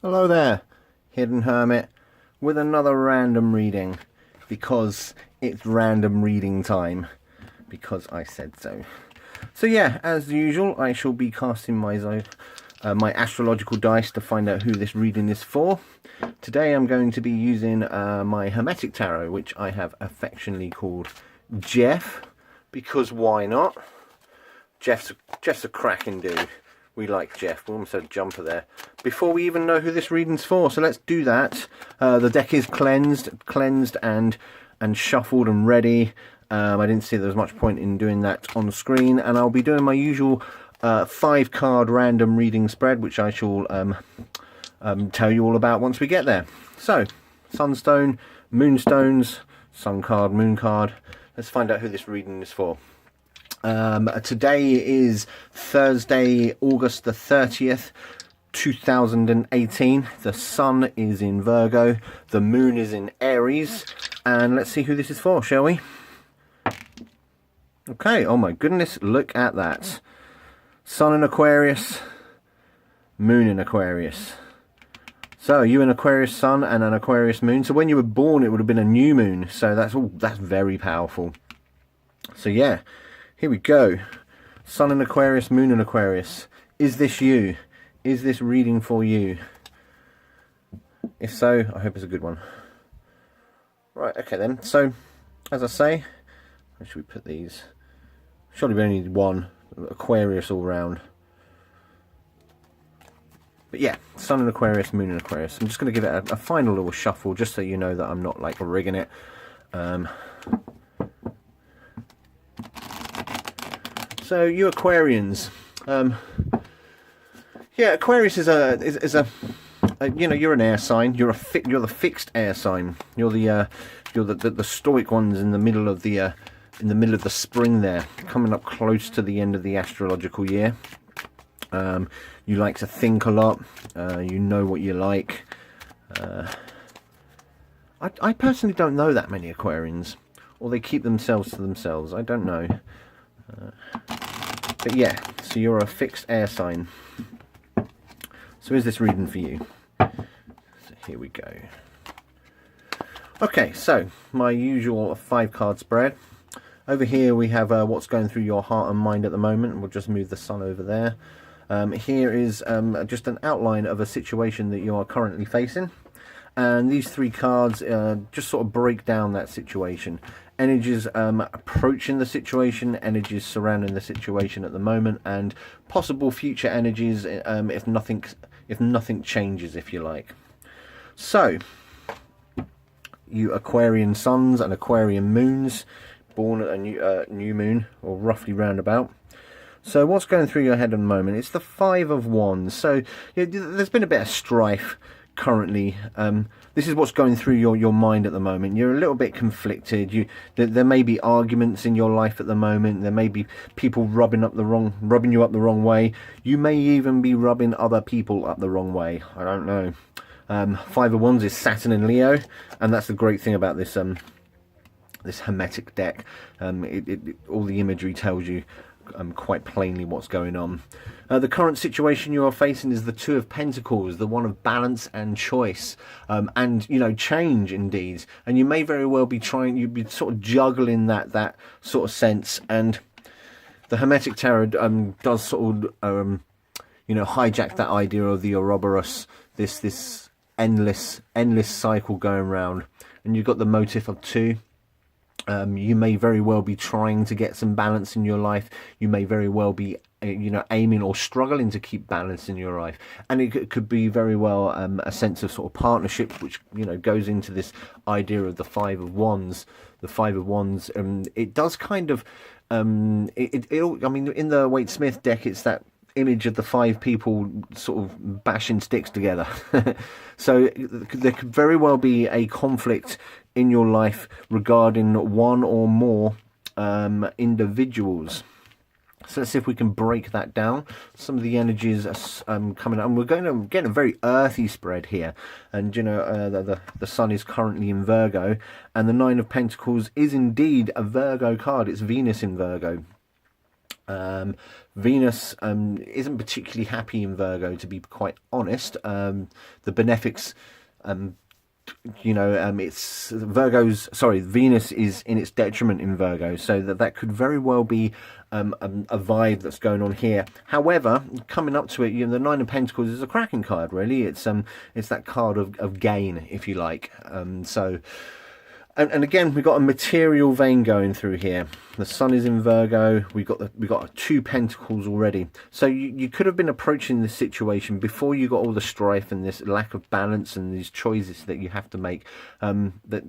Hello there, Hidden Hermit, with another random reading, because it's random reading time, because I said so. So yeah, as usual, I shall be casting my astrological dice to find out who this reading is for. Today I'm going to be using my Hermetic Tarot, which I have affectionately called Jeff, because why not? Jeff's a cracking dude. We like Jeff. We almost had a jumper there. Before we even know who this reading's for, so let's do that. The deck is cleansed and shuffled and ready. I didn't see there was much point in doing that on the screen, and I'll be doing my usual 5-card random reading spread, which I shall tell you all about once we get there. So, Sunstone, Moonstones, Sun card, Moon card. Let's find out who this reading is for. Today is Thursday, August the 30th, 2018. The sun is in Virgo, the moon is in Aries, and let's see who this is for, shall we? Okay, oh my goodness, look at that. Sun in Aquarius, moon in Aquarius. So you an Aquarius sun and an Aquarius moon. So when you were born, it would have been a new moon. So that's very powerful. So yeah. Here we go. Sun in Aquarius, Moon in Aquarius. Is this you? Is this reading for you? If so, I hope it's a good one. Right, okay then. So, as I say, where should we put these? Surely we only need one. Aquarius all round. But yeah, Sun in Aquarius, Moon in Aquarius. I'm just going to give it a final little shuffle, just so you know that I'm not like rigging it. So you Aquarians, yeah, Aquarius is a you know, you're an air sign. You're the fixed air sign. You're the stoic ones in the middle of the spring there, coming up close to the end of the astrological year. You like to think a lot. You know what you like. I personally don't know that many Aquarians, or they keep themselves to themselves. I don't know. But yeah, so you're a fixed air sign. So is this reading for you? So here we go. Okay, so my usual 5-card spread. Over here we have what's going through your heart and mind at the moment. We'll just move the sun over there. Here is just an outline of a situation that you are currently facing. And these 3 cards just sort of break down that situation. Energies approaching the situation, energies surrounding the situation at the moment, and possible future energies if nothing changes, if you like. So, you Aquarian suns and Aquarian moons, born at a new moon, or roughly roundabout. So what's going through your head at the moment? It's the 5 of Wands. So there's been a bit of strife currently. This is what's going through your mind at the moment. You're a little bit conflicted. There may be arguments in your life at the moment. There may be people rubbing you up the wrong way. You may even be rubbing other people up the wrong way. I don't know. 5 of Wands is Saturn and Leo, and that's the great thing about this this Hermetic deck. All the imagery tells you quite plainly what's going on. The current situation you are facing is the 2 of Pentacles, the one of balance and choice, and you know, change indeed. And you may very well be you'd be sort of juggling that sort of sense. And the Hermetic Tarot does sort of you know, hijack that idea of the Ouroboros, this endless cycle going round. And you've got the motif of 2. You may very well be trying to get some balance in your life. You may very well be, you know, aiming or struggling to keep balance in your life. And it could be very well a sense of sort of partnership, which, you know, goes into this idea of the 5 of Wands. The 5 of Wands, it does kind of, I mean, in the Waite Smith deck, it's that image of the 5 people sort of bashing sticks together. So there could very well be a conflict in your life regarding one or more individuals. So let's see if we can break that down. Some of the energies are coming up, and we're going to get a very earthy spread here. And you know, the sun is currently in Virgo, and the 9 of Pentacles is indeed a Virgo card. It's Venus in Virgo. Venus isn't particularly happy in Virgo, to be quite honest. The benefics, it's Venus is in its detriment in Virgo, so that could very well be a vibe that's going on here. However, coming up to it, the Nine of Pentacles is a cracking card, really. It's that card of gain, if you like. And again, we've got a material vein going through here. The Sun is in Virgo. We got 2 Pentacles already. So you could have been approaching this situation before you got all the strife and this lack of balance and these choices that you have to make. That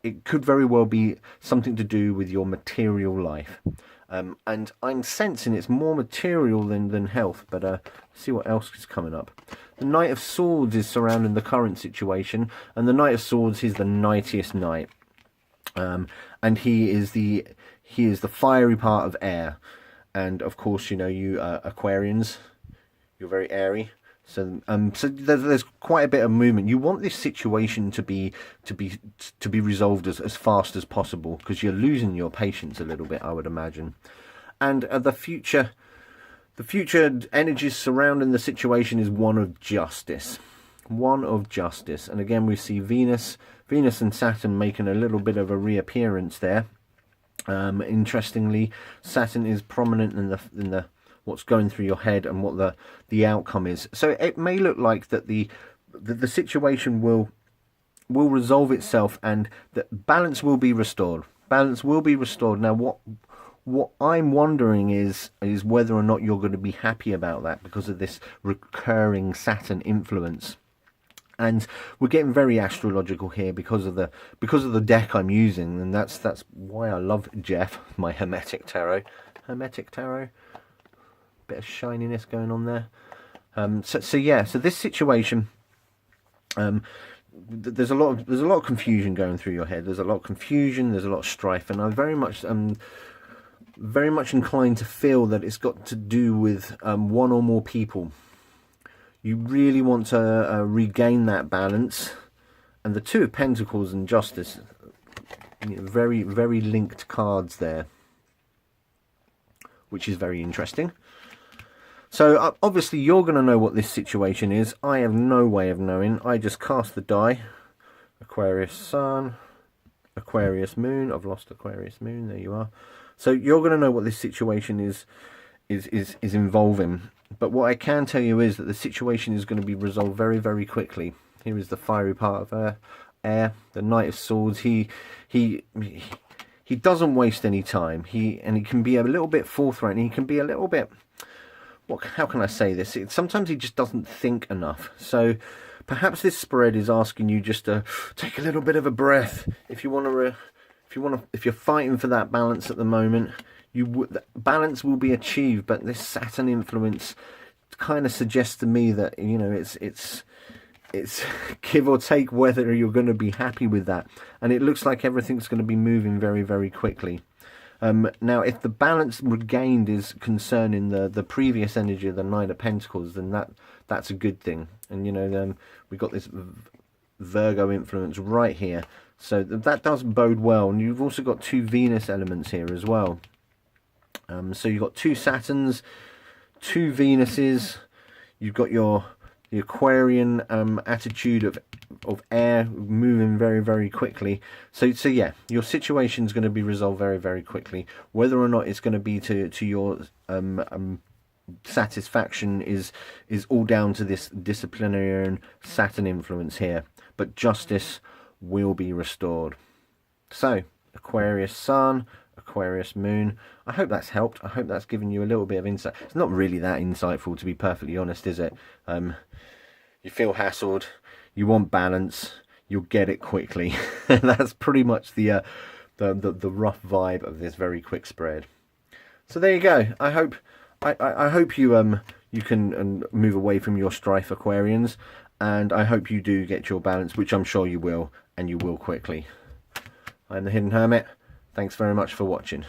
it could very well be something to do with your material life. And I'm sensing it's more material than health. But see what else is coming up. The Knight of Swords is surrounding the current situation, and the Knight of Swords is the knightiest knight. And he is the fiery part of air, and of course, you Aquarians, you're very airy. So there's quite a bit of movement. You want this situation to be resolved as fast as possible, because you're losing your patience a little bit, I would imagine. And the future energies surrounding the situation is one of justice. And again, we see Venus and Saturn making a little bit of a reappearance there. Interestingly, Saturn is prominent in the what's going through your head and what the outcome is. So it may look like that the situation will resolve itself, and that balance will be restored. Now, what I'm wondering is whether or not you're going to be happy about that, because of this recurring Saturn influence. And we're getting very astrological here because of the deck I'm using, and that's why I love Jeff, my Hermetic Tarot. Bit of shininess going on there. So this situation, there's a lot of confusion going through your head. There's a lot of confusion. There's a lot of strife, and I'm very much inclined to feel that it's got to do with one or more people. You really want to regain that balance, and the Two of Pentacles and Justice, very, very linked cards there, which is very interesting. So obviously you're going to know what this situation is. I have no way of knowing. I just cast the die. Aquarius Sun, Aquarius Moon. I've lost Aquarius Moon. There you are. So you're going to know what this situation is involving. But what I can tell you is that the situation is going to be resolved very, very quickly. Here is the fiery part of air, the Knight of Swords. He doesn't waste any time. He can be a little bit forthright, and he can be a little bit, how can I say this? Sometimes he just doesn't think enough. So perhaps this spread is asking you just to take a little bit of a breath. If you're fighting for that balance at the moment, balance will be achieved, but this Saturn influence kind of suggests to me that it's give or take whether you're going to be happy with that, and it looks like everything's going to be moving very, very quickly. Now, if the balance regained is concerning the previous energy of the Nine of Pentacles, then that's a good thing. And we've got this Virgo influence right here, so that does bode well. And you've also got 2 Venus elements here as well. So you've got 2 Saturns, 2 Venuses. You've got the Aquarian attitude of air moving very, very quickly. So yeah, your situation's going to be resolved very, very quickly. Whether or not it's going to be to your satisfaction is all down to this disciplinarian Saturn influence here. But justice will be restored. So Aquarius Sun, Aquarius Moon. I hope that's helped. I hope that's given you a little bit of insight. It's not really that insightful, to be perfectly honest, is it? You feel hassled, you want balance, you'll get it quickly. That's pretty much the rough vibe of this very quick spread. So there you go. I hope you can move away from your strife, Aquarians, and I hope you do get your balance, which I'm sure you will, and you will quickly. I'm the Hidden Hermit. Thanks very much for watching.